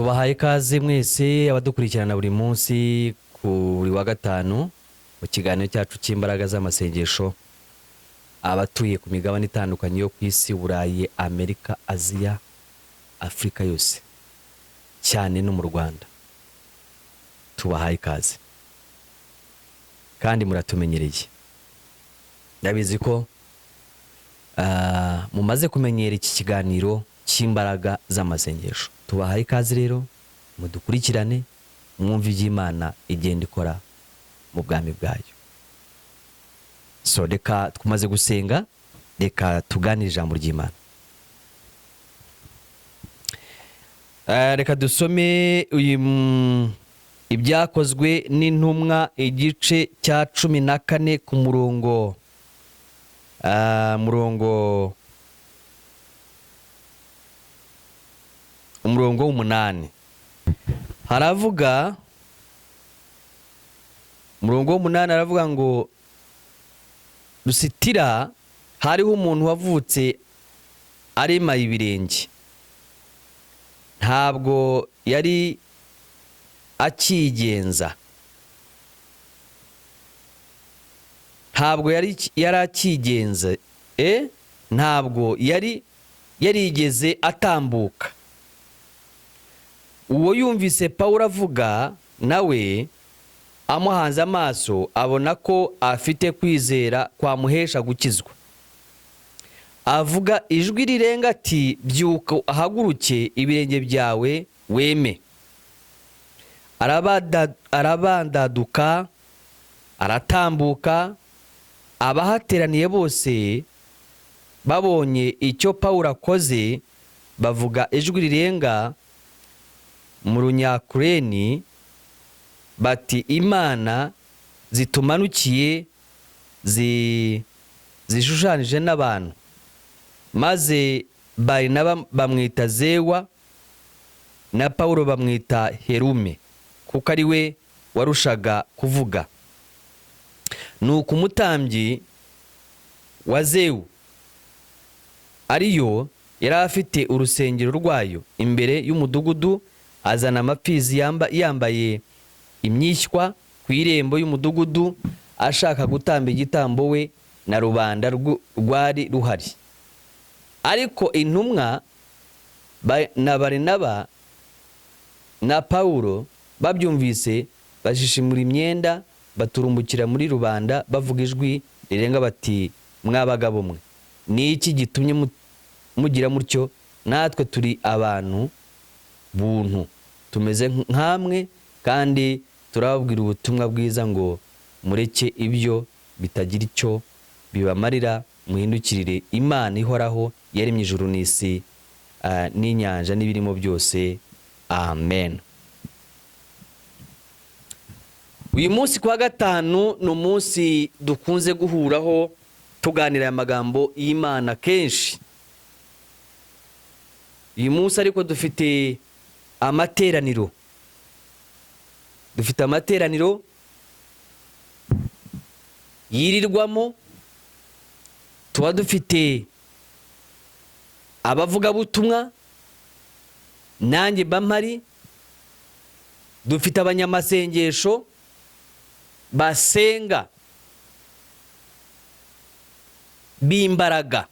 tubahaye ikaze mwese abadukurikirana buri munsi kuri wa gatanu mu kiganiro cyacu cy'imbaraga z'amasengesho, abatuye ku migabane itandukanye yo ku isi, Burayi, Amerika, Aziya, Afurika yose, cyane no mu Rwanda. Tubahaye ikaze kandi muratumenyereye. Ndabizi ko mumaze kumenyera iki kiganiro cy'imbaraga z'amasengesho. Tubahaye ikaze rero, mudukurikirane mwumve iby'Imana igenda ikora mu bwami bwayo. So reka tumaze gusenga, reka tuganire ijambo ry'Imana. Reka dusome ibyakozwe n'intumwa igice cya 14 ku murongo w'umunani. Haravuga umurongo w'umunani, aravuga ngo Lusitira hariho umuntu wavutse arema ibirenge, ntabwo yari akigenza, ntabwo yari yarigeze atambuka. Uwo yumvise Pawulo avuga, nawe amuhanze amaso abona ko afite kwizera kwamuhesha gukizwa. Avuga ijwi rirenga ati, byuka ahaguruke, ibirenge byawe weme. Arabandaduka, aratambuka. Abahateraniye bose babonye icyo Pawulo akoze, bavuga ijwi rirenga mu runyakureni bati, Imana zitumanukiye zishushanije n'abantu. Maze Barinaba bamwita Zewa na Pawulo bamwita Herume, kuko ari we warushaga kuvuga. Nuko umutambyi wa Zewu, ariyo yari afite urusengero rwayo imbere y'umudugudu, azana amapfizi yambaye imyishywa ku irembo y'umudugudu, ashaka gutamba igitambo we na rubanda rwari ruhari. Ariko intumwa na Barinaba na Pawulo babyumvise, bashishimura imyenda, baturumbukira muri rubanda, bavuga ijwi rirenga bati, mwa bagabo mwe, ni iki gitumye mugira mutyo? Natwe turi abantu buntu, tumeze nkamwe, kandi turababwira ubutumwa bwiza ngo mureke ibyo bitagira icyo bibamarira, muhindukirire Imana ihoraho yaremye ijuru n'isi n'inyanja n'ibirimo byose. Amen. Uyu munsi kwa gatanu ni umunsi dukunze guhuraho tuganira amagambo y'Imana kenshi. Uyu munsi ariko dufite amateraniro. Dufite amateraniro yirirwamo, tuba dufite abavugabutumwa, nanjye bamari, dufite abanyamasengesho basenga b'imbaraga,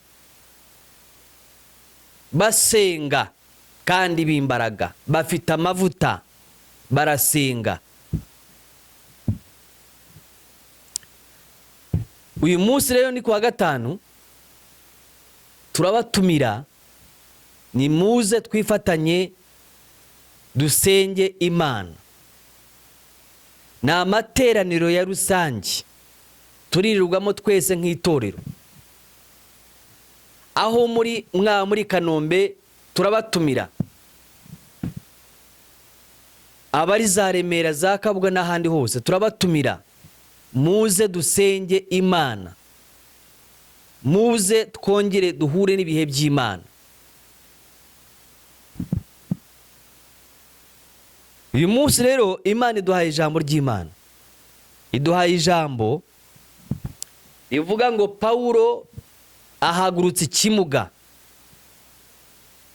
basenga kandi b'imbaraga, bafite amavuta, barasenga. Uyu munsi rero ni kuwa gatanu, turabatumira, ni muze twifatanye dusenge Imana. Ni amateraniro ya rusange turirirwamo twese nk'itorero. Aho muri Kanombe turabatumira, abari za Remera, za Kabuga n'ahandi hose turabatumira, muze dusenge Imana, muze twongere duhure n'ibihe by'Imana. Uyu munsi rero Imana iduhaye ijambo ry'Imana, iduhaye ijambo rivuga ngo Pawulo ahagurutse ikimuga,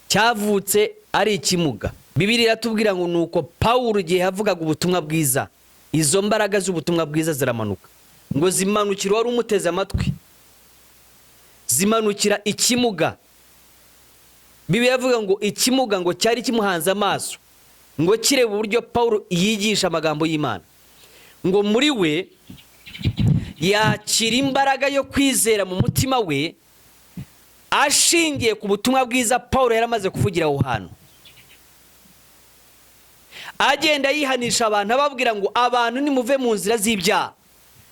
cyavutse ari ikimuga. Bibiliya iratubwira ngo nuko Pawulo igihe yavugaga ubutumwa bwiza, izo mbaraga z'ubutumwa bwiza ziramanuka, ngo zimanukira wari umuteze amatwi, zimanukira ikimuga. Bibiliya yavuga ngo ikimuga ngo cyari kimuhanze amaso, ngo kireba uburyo Pawulo yigisha amagambo y'Imana, ngo muri we yakira imbaraga yo kwizera mu mutima we ashingiye ku butumwa bwiza Pawulo yaramaze kuvugira aho hantu. Agenda yihanisha abantu ababwira ngo abantu nimuve mu nzira z'ibyaha,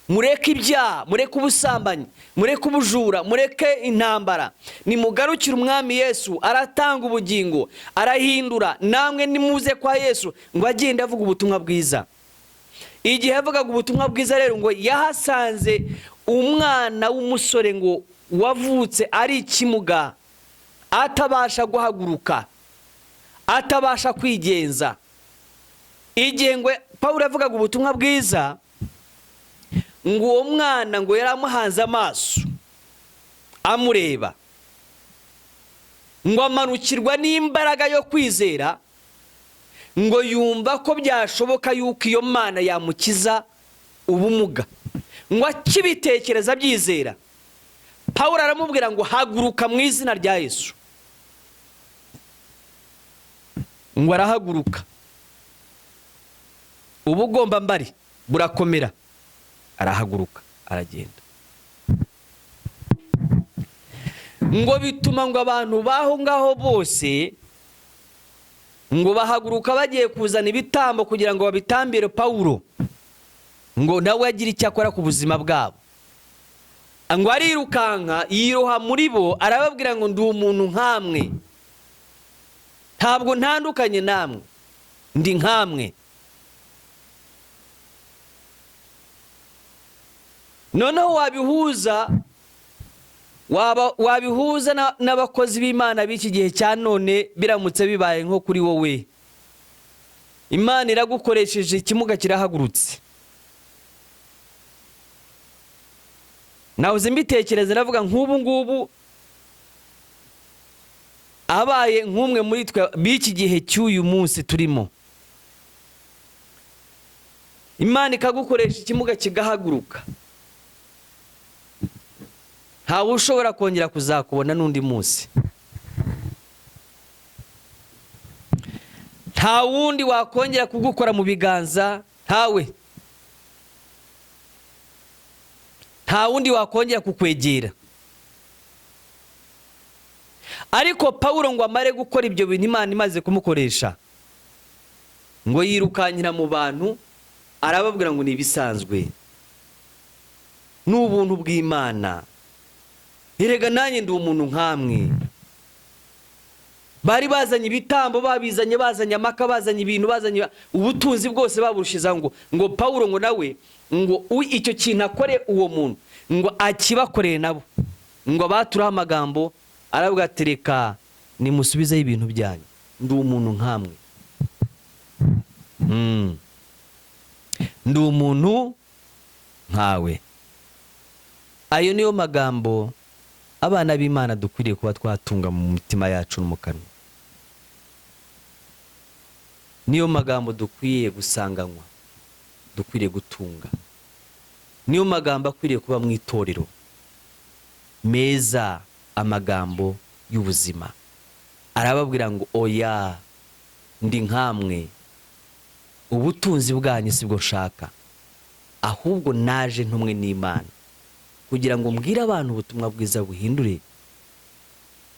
mureke ibyaha, mureke ubusambanyi, mureke ubujura, mureke intambara, nimugarukire umwami Yesu aratanga ubugingo, arahindura, namwe nimuze kwa Yesu. Ngo agende avuga ubutumwa bwiza. Igihe yavugaga ubutumwa bwiza rero, ngo yahasanze umwana w'umusore ngo wavutse ari ikimuga, atabasha guhaguruka, atabasha kwigenza. Igihe ngo Pawulo yavugaga ubutumwa bwiza, ngo uwo mwana ngo yari amuhanze amaso amureba, ngo amanukirwa n'imbaraga yo kwizera, ngo yumva ko byashoboka yuko iyo Mana yamukiza ubumuga. Ngo akibitekereza byizera, Pawulo aramubwira ngo haguruka mu izina rya Yesu. Ngo arahaguruka, ubugomba mbari burakomera, arahaguruka aragenda. Ngo bituma ngo abantu baho ngaho bose ngo bahaguruka bagiye kuzana ibitambo kugira ngo babitambire Pawulo, ngo nawe agira icyo akora ku buzima bwabo. Ngo arirukanka yiroha muri bo, arababwira ngo ndi umuntu nkamwe, ntabwo ntandukanye namwe, ndi nkamwe. Noneho wabihuza n'abakozi b'Imana b'iki gihe cya none, biramutse bibaye nko kuri wowe, Imana iragukoresheje, ikimuga kirahagurutse. Nahoze mbitekereza navuga nk'ubu ngubu abaye nk'umwe muri twe b'iki gihe cy'uyu munsi turimo, Imana ikagukoresha ikimuga kigahaguruka, ntawe ushobora kongera kuzakubona n'undi munsi. Nta wundi wakongera kugukora mu biganza, nta wundi wakongera kukwegera. Ariko Pawulo ngo amare gukora ibyo bintu Imana imaze kumukoresha, ngo yirukankira mu bantu arababwira ngo ni ibisanzwe, ni ubuntu bw'Imana, erega nanjye ndi umuntu nkamwe. Bari bazanye ibitambo, bazanye amaka, bazanye ibintu, bazanye ubutunzi bwose baburushiza, ngo Pawulo ngo nawe ngo icyo kintu akore uwo muntu, ngo akibakoreye nabo. Ngo baturaho amagambo aravuga ati reka nimusubizeho ibintu byanyu, ndi umuntu nkamwe, ndi umuntu nkawe. Ayo niyo magambo abana b'Imana dukwiriye kuba twatunga mu mitima yacu no mu kanwa. Niyo magambo dukwiye gusanganywa, dukwiriye gutunga. Niyo magambo akwiriye kuba mu itorero meza, amagambo y'ubuzima. Arababwira ngo oya, ndi nkamwe, ubutunzi bwanyu sibwo nshaka, ahubwo naje ntumwe n'Imana kugira ngo mbwire abantu ubutumwa bwiza buhindure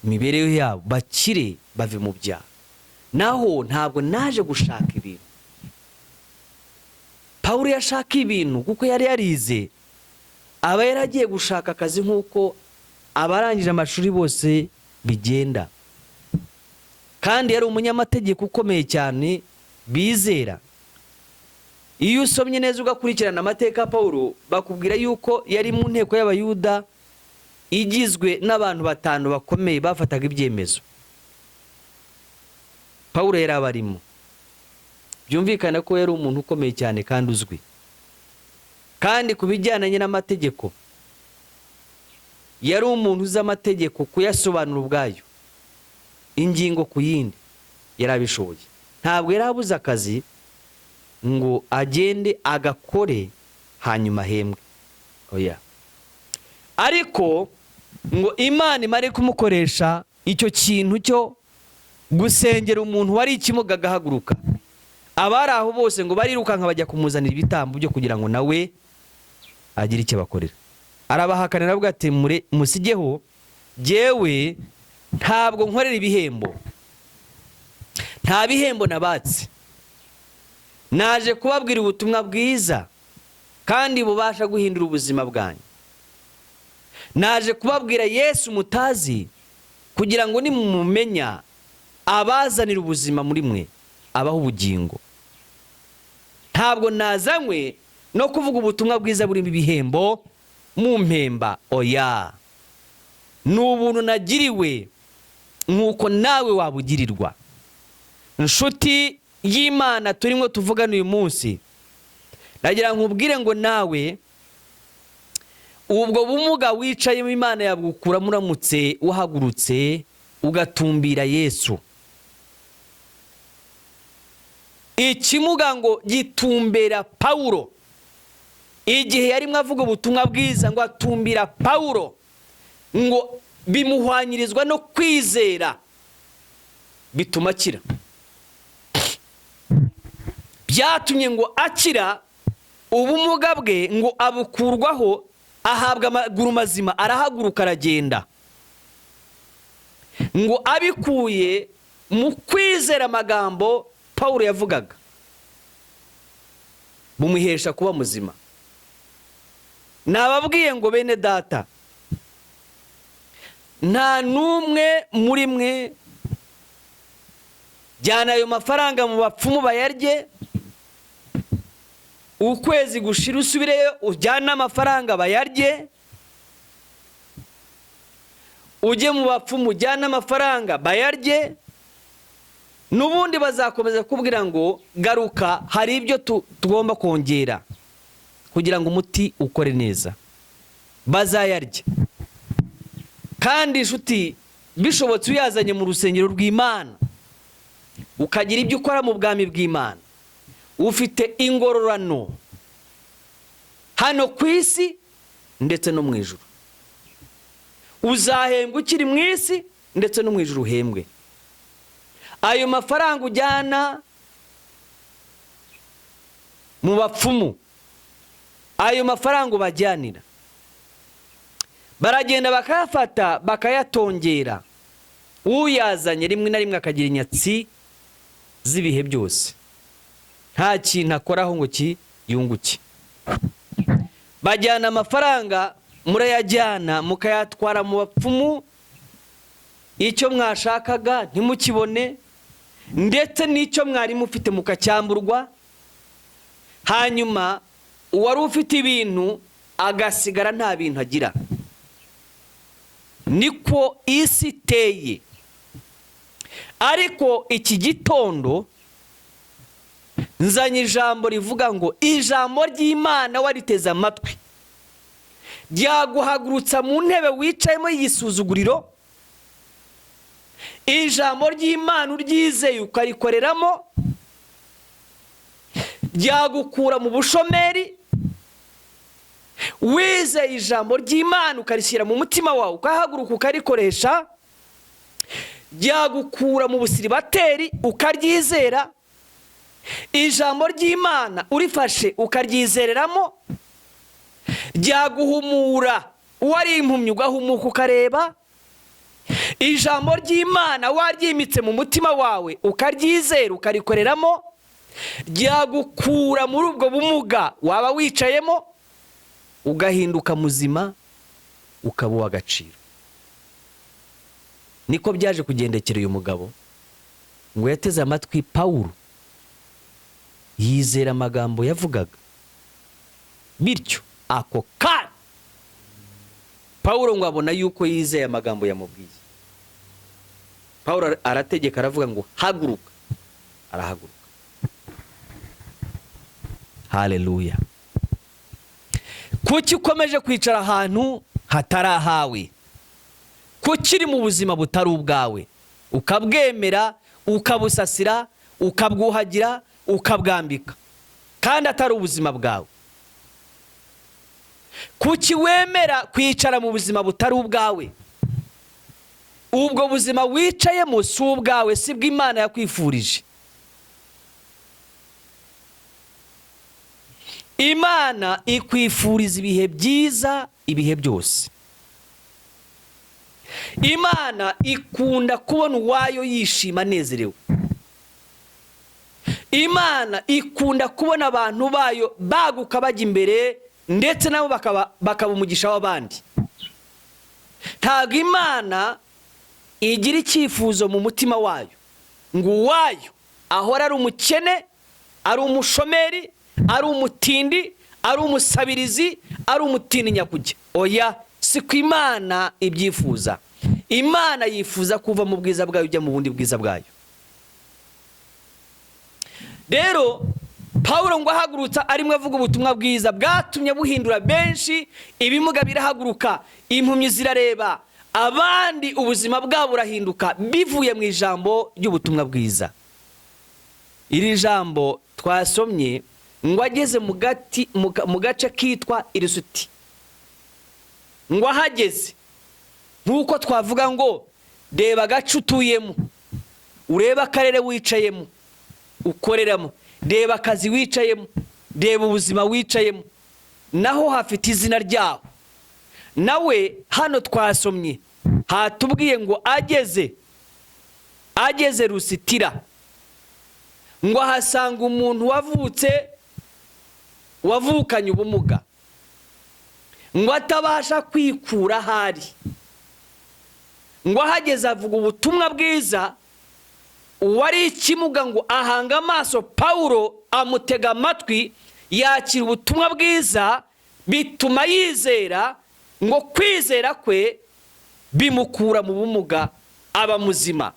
imibereho yabo, bakire bave mu byaha. Naho ntabwo naje gushaka ibintu. Pawulo yashaka ibintu kuko yari yarize, aba yaragiye gushaka akazi nk'uko abarangije amashuri bose bigenda, kandi yari umunyamategeko ukomeye cyane bizera. Iyo usomye neza ugakurikirana amateka ya Pawulo, bakubwira yuko yari mu nteko y'Abayuda igizwe n'abantu 5 bakomeye bafataga ibyemezo. Pawulo yari abarimo. Byumvikana ko yari umuntu ukomeye cyane kandi uzwi. Kandi kubijyananye n'amategeko, yari umuntu uzi amategeko kuyasobanura ubwayo, ingingo ku yindi yarabishoboye. ntabwo yari abuze akazi ngo agende agakore hanyuma ahembwe, oya. Ariko ngo Imana imare kumukoresha icyo kintu cyo gusengera umuntu wari ikimuga agahaguruka. Abari aho bose ngo barirukanka bajya kumuzanira ibitambo byo kugira ngo nawe agire icyo bakorera. Arabahakanira avuga ati musigeho, jyewe ntabwo nkorera ibihembo, nta bihembo nabatse, naje kubabwira ubutumwa bwiza kandi bubasha guhindura ubuzima bwanyu. Naje kubabwira Yesu mutazi kugira ngo nimumumenya abazanira ubuzima muri mwe, abaho ubugingo. Ntabwo nazanywe no kuvuga ubutumwa bwiza burimo ibihembo mu mpemba, oya. Ni ubuntu nagiriwe nk'uko nawe wabugirirwa. Inshuti y'Imana turimo tuvugana uyu munsi, nagira nkubwire ngo nawe ubwo bumuga wicayemo Imana yabukuramo uramutse uhagurutse ugatumbira Yesu. Ikimuga ngo gitumbera Pawulo igihe yarimo avuga ubutumwa bwiza, ngo atumbira Pawulo, ngo bimuhwanyirizwa no kwizera bituma akira. Byatumye ngo akira ubumuga bwe, ngo abukurwaho, ahabwa amaguru mazima, arahaguruka aragenda. Ngo abikuye mu kwizera amagambo Pawulo yavugaga, bumuhesha kuba muzima. Nababwiye ngo bene data, nta numwe muri mwe jyana ayo mafaranga mu bapfumu bayarye, ukwezi gushira usubireyo ujyana amafaranga bayarye, ujye mu bapfumu ujyana amafaranga bayarye, n'ubundi bazakomeza kubwira ngo garuka, hari ibyo tugomba kongera kugira ngo umuti ukore neza, bazayarya. Kandi inshuti, bishobotse uyazanye mu rusengero rw'Imana, ukagira ibyo ukora mu bwami bw'Imana, ufite ingororano hano ku isi ndetse no mu ijuru. Uzahembwa ukiri mu isi ndetse no mu ijuru uhembwe. Ayo mafaranga ujyana mu bapfumu, ayo mafaranga ubajyanira, baragenda bakayafata bakayatongera. Uyazanye rimwe na rimwe akagira inyatsi z'ibihe byose, nta kintu akoraho ngo kiyunguke. Bajyana amafaranga, murayajyana mukayatwara mu bapfumu, icyo mwashakaga ntimukibone, ndetse n'icyo mwari mufite mukacyamburwa. Hanyuma uwari ufite ibintu agasigara nta bintu agira. Niko isi iteye. Ariko iki gitondo nzanye ijambo rivuga ngo ijambo ry'Imana wariteze amatwi ryaguhagurutsa mu ntebe wicayemo y'isuzuguriro. Ijambo ry'Imana uryizeye ukarikoreramo ryagukura mu bushomeri. Wizeye ijambo ry'Imana ukarishyira mu mutima wawe ukahaguruka ukarikoresha, ryagukura mu busiribateri ukaryizera. Ijambo ry'Imana urifashe ukaryizereramo, ryaguhumura wari impumyi ugahumuka ukareba. Ijambo ry'Imana waryimitse mu mutima wawe ukaryizera ukarikoreramo, ryagukura muri ubwo bumuga waba wicayemo ugahinduka muzima, ukaba uw'agaciro. Niko byaje kugendekera uyu mugabo, ngo yateze amatwi Pawulo, yizera amagambo yavugaga, bityo ako kanya Pawulo ngo abona yuko yizeye amagambo yamubwiye. Pawulo arategeka aravuga ngo haguruka, arahaguruka. Haleluya. Kuki ukomeje kwicara ahantu hatari ahawe? Kuki uri mu buzima butari ubwawe ukabwemera, ukabusasira, ukabwuhagira, ukabwambika, kandi atari ubuzima bwawe? Kuki wemera kwicara mu buzima butari ubwawe? Ubwo buzima wicayemo si ubwawe, si bw'Imana yakwifurije. Imana ikwifuriza ibihe byiza, ibihe byose. Imana ikunda kubona uwayo yishima anezerewe. Imana ikunda kubona abantu bayo baguka bajya imbere, ndetse nabo bakaba umugisha w'abandi. Ntabwo Imana igira icyifuzo mu mutima wayo ngo uwayo ahora ari umukene, ari umushomeri, ari umutindi, ari umusabirizi, ari umutindi nyakujya. Oya, si ko Imana ibyifuza. Imana yifuza kuva mu bwiza bwayo ujya mu bundi bwiza bwayo. Rero Pawulo ngo ahagurutsa arimo avuga ubutumwa bwiza bwatumye buhindura benshi, ibimuga birahaguruka, impumyi zirareba, abandi ubuzima bwabo burahinduka bivuye mu ijambo ry'ubutumwa bwiza. Iri jambo twasomye ngo ageze mu gace kitwa Irisiti, ngo ahageze nkuko twavuga ngo reba agace utuyemo, ureba akarere wicayemo ukoreramo, reba akazi wicayemo, reba ubuzima wicayemo, naho hafite izina ryawo. Nawe hano twasomye hatubwiye ngo ageze Lusitira, ngo ahasanga umuntu wavukanye ubumuga, ngo atabasha kwikura ahari. Ngo ahageze avuga ubutumwa bwiza, uwari ikimuga ngo ahanga amaso Pawulo, amutega amatwi, yakira ubutumwa bwiza, bituma yizera, ngo kwizera kwe bimukura mu bumuga aba muzima.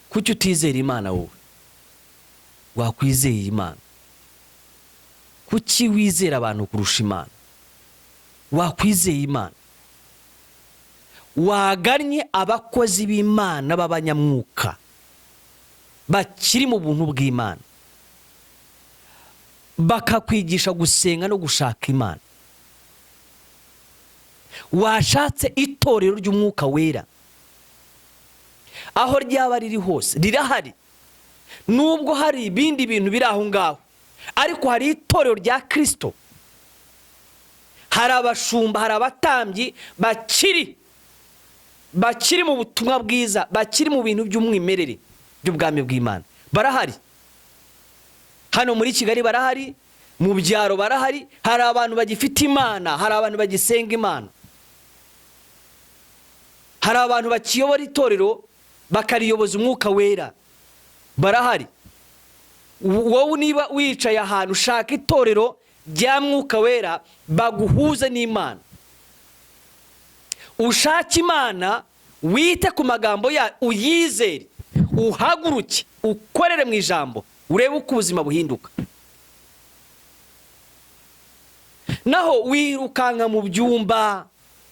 Kuki utizera Imana wowe? Wakwizeye Imana? Kuki wizera abantu kurusha Imana? Wakwizeye Imana? Wagannye abakozi b'Imana b'abanyamwuka bakiri mu buntu bw'Imana, bakakwigisha gusenga no gushaka Imana. Washatse itorero ry'Umwuka Wera, aho ryaba riri hose rirahari. Nubwo hari ibindi bintu biri aho ngaho, ariko hari itorero rya Kristo. Hari abashumba, hari abatambyi bakiri mu butumwa bwiza, bakiri mu bintu by'umwimerere by'ubwami bw'Imana. Barahari. Hano muri Kigali barahari, mu byaro barahari. Hari abantu bagifite Imana, hari abantu bagisenga Imana. Hari abantu bakiyobora itorero bakariyoboza Umwuka Wera. Barahari. Wowe niba wicaye ahantu, ushaka itorero rya Mwuka Wera baguhuze n'Imana. Ushaka Imana, wite ku magambo ya uyizere, uhaguruke, ukorere mu ijambo, urebe uko ubuzima buhinduka. Naho wirukanka mu byumba,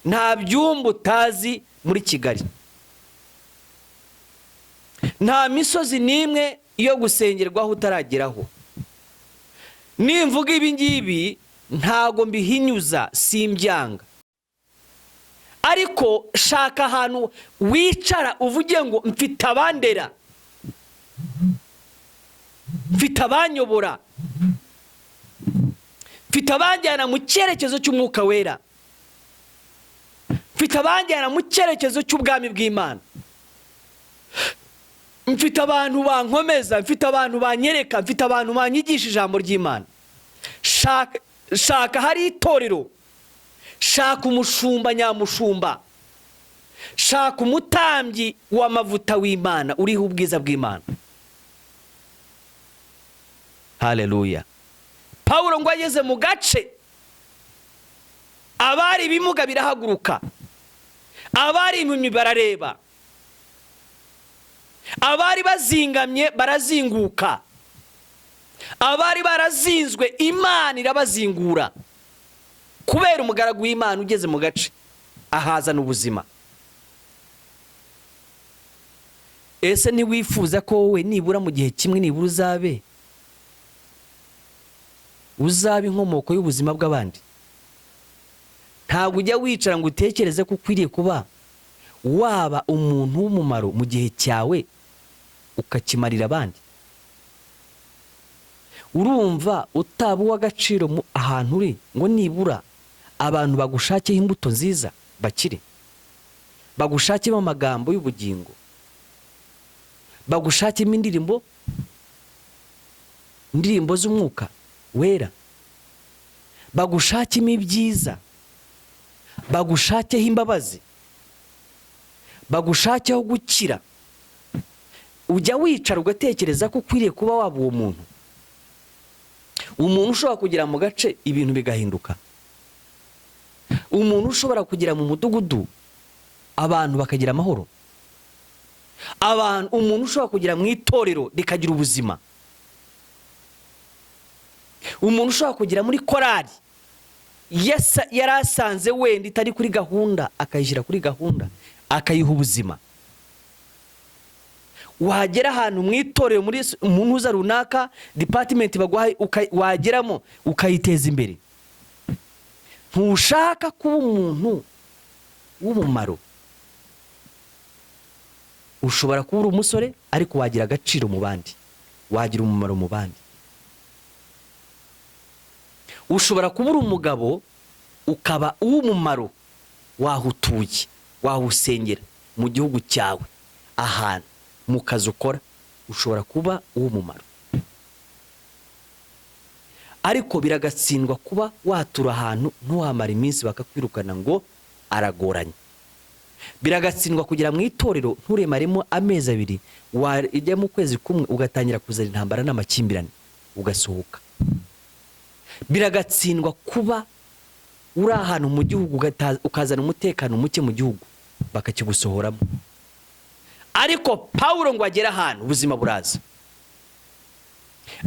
nta byumba utazi muri Kigali. Nta misozi n'imwe yo gusengerwaho utarageraho. Nimvuga ibi ngibi ntago mbihinyuza, simbyanga. Ariko shaka ahantu wicara uvuge ngo mfite abandera, mfite abanyobora, mfite abanjyana mu cyerekezo cy'Umwuka Wera, mfite abanjyana mu cyerekezo cy'ubwami bw'Imana, mfite abantu bankomeza, mfite abantu banyereka, mfite abantu banyigisha ijambo ry'Imana. Shaka hari itorero, shaka umushumba nyamushumba, shaka umutambyi w'amavuta w'Imana uriho ubwiza bw'Imana. Haleluya. Pawulo ngo ageze mu gace, abari ibimuga birahaguruka, abari impumyi barareba, abari bazingamye barazinguka, abari barazinzwe Imana irabazingura. Kubera umugaragu w'Imana ugeze mu gace ahazana ubuzima. ese ntiwifuza ko wowe nibura mu gihe kimwe nibura uzabe inkomoko y'ubuzima bw'abandi? Ntabwo ujya wicara ngo utekereze ko ukwiriye kuba waba umuntu w'umumaro mu gihe cyawe ukakimarira abandi? Urumva utaba uw'agaciro ahantu uri ngo nibura abantu bagushakeho imbuto nziza bakire, bagushakemo amagambo y'ubugingo, bagushakemo indirimbo z'umwuka wera, bagushakemo ibyiza, bagushakeho imbabazi, bagushakeho gukira. Ujya wicara ugatekereza ko ukwiriye kuba waba uwo muntu, umuntu ushobora kugera mu gace ibintu bigahinduka, umuntu ushobora kugera mu mudugudu abantu bakagira amahoro, umuntu ushobora kugera mu itorero rikagira ubuzima, umuntu ushobora kugera muri korari yari asanze wenda itari kuri gahunda akayishyira kuri gahunda akayiha ubuzima. Wagera ahantu mu itorero muri umuntu runaka department baguhaye wageramo ukayiteza imbere. Ntushaka kuba umuntu w'umumaro. Ushobora kuba uri umusore ariko wagira agaciro mu bandi, wagira umumaro mu bandi. Ushobora kuba uri umugabo ukaba uw'umumaro, wahutuye, wahusengera mu gihugu cyawe, ahantu mu kazi ukora ushobora kuba uw'umumaro. Ariko biragatsindwa kuba watura ahantu ntuhamara iminsi bakakwirukana ngo aragoranye. Biragatsindwa kugira mu itorero nturemaremo amezi 2, wajya mu kwezi kumwe ugatangira kuzana intambara n'amakimbirane ugasohoka. Biragatsindwa kuba uri ahantu mu gihugu ukazana umutekano muke mu gihugu bakakigusohoramo. Ariko Paulo ngo agera ahantu ubuzima buraza,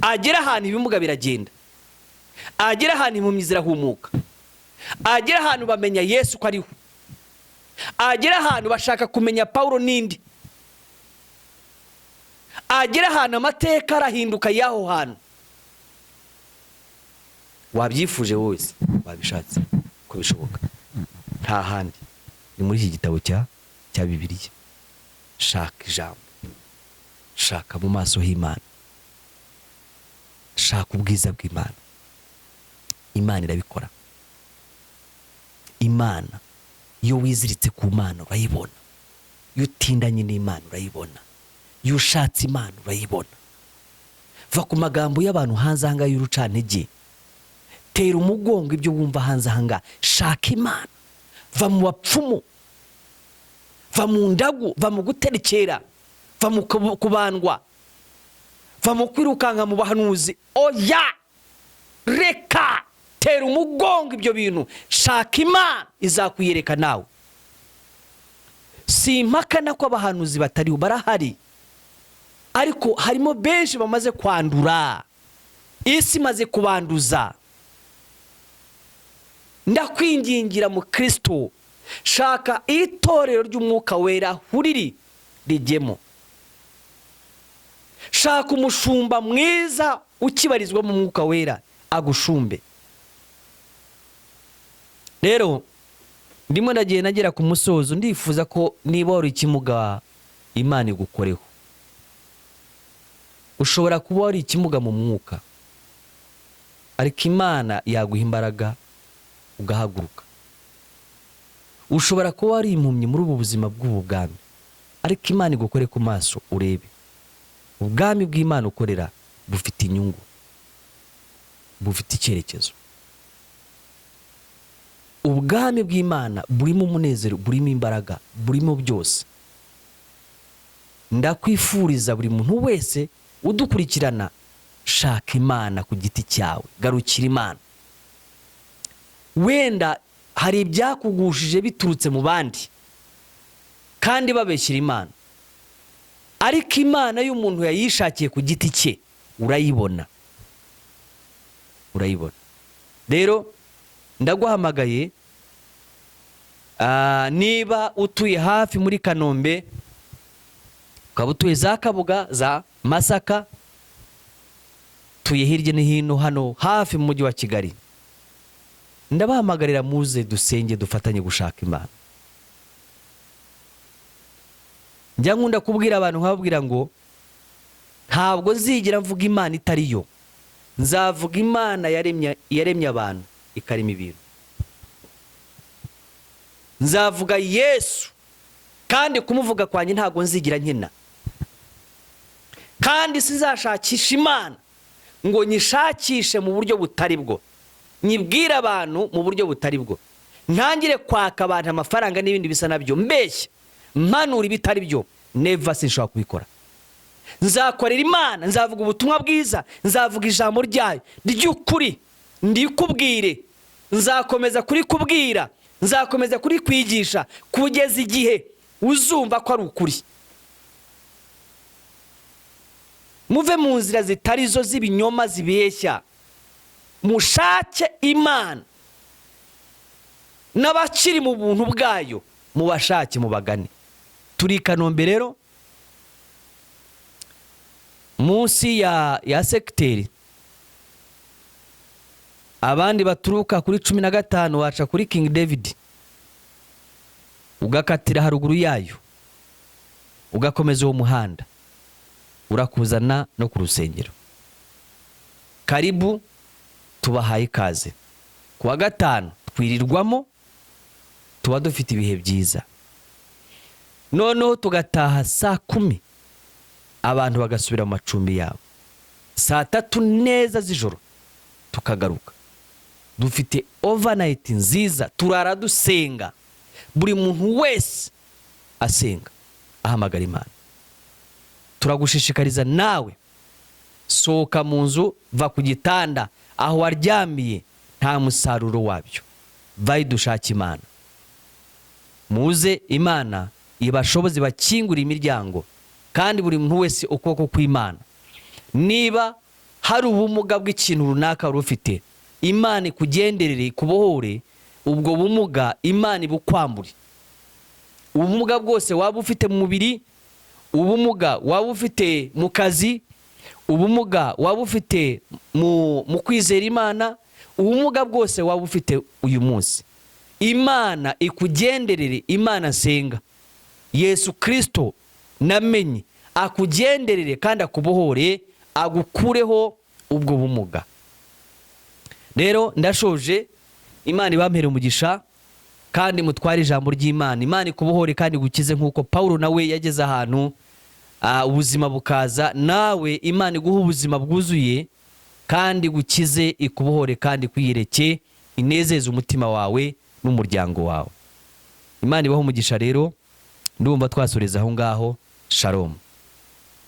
agera ahantu ibimuga biragenda, agera ahantu impumyi zirahumuka, agera ahantu bamenya Yesu ko ariho, agera ahantu bashaka kumenya Paulo nindi, agera ahantu amateka arahinduka y'aho hantu. Wabyifuje wese, wabishatse ko bishoboka, nta handi ni muri iki gitabo cya Bibiliya. Shaka ijambo, shaka mu maso h'Imana, shaka ubwiza bw'Imana. Imana irabikora. Imana iyo wiziritse ku Mana urayibona, iyo utindanye n'Imana urayibona, iyo ushatse Imana urayibona. Va ku magambo y'abantu hanze aha ngaha y'urucantege, tera umugongo ibyo wumva hanze aha ngaha, shaka Imana. Va mu bapfumu, va mu ndagu, va mu guterekera, va mu kubandwa, va mu kwirukanka mu bahanuzi. Oya, reka, tera umugongo ibyo bintu, shaka Imana izakwiyereka nawe. Si impakana ko abahanuzi batariho, barahari, ariko harimo benshi bamaze kwandura, isi maze kubanduza. Ndakwingingira mu Kristo, shaka itorero ry'umwuka wera huriri rijyemo. Shaka umushumba mwiza ukibarizwa mu mwuka wera agushumbe. Rero ndimo nagiye nagera ku musozo, ndifuza ko niba wari ikimuga Imana igukoreho. Ushobora kuba wari ikimuga mu mwuka, ariko Imana yaguha imbaraga ugahaguruka. Ushobora kuba wari impumyi muri ubu buzima bw'ubu bwami, ariko Imana igukore ku maso urebe. Ubwami bw'Imana ukorera bufite inyungu, bufite icyerekezo. Ubwami bw'Imana burimo umunezero, burimo imbaraga, burimo byose. Ndakwifuriza buri muntu wese udukurikirana, shaka Imana ku giti cyawe, garukira Imana. Wenda hari ibyakugushije biturutse mu bandi kandi babeshyira Imana, ariko Imana y'umuntu yayishakiye ku giti cye urayibona, urayibona. Rero ndaguhamagaye, niba utuye hafi muri Kanombe, ukaba utuye za Kabuga, za Masaka, tuye hirya no hino hano hafi mu mujyi wa Kigali, ndabahamagarira muze dusenge dufatanye gushaka Imana. Njya nkunda kubwira abantu nkababwira ngo ntabwo nzigera mvuga Imana itari yo, nzavuga Imana yaremye abantu ikarema ibintu. Nzavuga Yesu, kandi kumuvuga kwanjye ntabwo nzigira nkena, kandi sinzashakisha Imana ngo nyishakishe mu buryo butari bwo, nyibwire abantu mu buryo butari bwo, ntangire kwaka abantu amafaranga n'ibindi bisa nabyo, mbeshya mpanura ibitari byo, never sinshobora kubikora. Nzakorera Imana, nzavuga ubutumwa bwiza, nzavuga ijambo ryayo ry'ukuri ndikubwire, nzakomeza kurikubwira, nzakomeza kurikwigisha kugeza igihe uzumva ko ari ukuri. Muve mu nzira zitari zo z'ibinyoma zibeshya, mushake Imana, n'abakiri mu buntu bwayo mubashake mubagane. Turi Kanombe rero, munsi ya sekiteri, abandi baturuka kuri 15 waca kuri King David, ugakatira haruguru yayo, ugakomeza uwo muhanda urakuzana no ku rusengero. Karibu, tubahaye ikaze. Kuwa gatanu twirirwamo, tuba dufite ibihe byiza, noneho tugataha saa 10, abantu bagasubira mu macumbi yabo. Saa 3 neza z'ijoro tukagaruka. Dufite overnight nziza, turara dusenga, buri muntu wese asenga ahamagara Imana. Turagushishikariza nawe, sohoka mu nzu, va ku gitanda aho waryamiye, nta musaruro wabyo, vayi dushaka Imana. Muze Imana ibashoboze bakingura imiryango, kandi buri muntu wese ukuboko kw'Imana. Niba hari ubumuga bw'ikintu runaka wari ufite, Imana ikugenderere, ikubohore ubwo bumuga, Imana ibukwambure. Ubumuga bwose waba ufite mu mubiri, ubumuga waba ufite mu kazi, ubumuga waba ufite mu kwizera Imana, ubumuga bwose waba ufite uyu munsi, Imana ikugenderere. Imana nsenga, Yesu Kristo namenye, akugenderere kandi akubohore, agukureho ubwo bumuga. Rero ndashoje, Imana ibampere umugisha kandi mutware ijambo ry'Imana. Imana ikubohore kandi gukize nk'uko Paulo nawe yageze ahantu ubuzima bukaza, nawe Imana iguha ubuzima bwuzuye kandi gukize, ikubohore kandi kwiyereke, inezeze umutima wawe n'umuryango wawe. Imana ibaho umugisha rero, ndumva twasoreza aho ngaho. Shalom.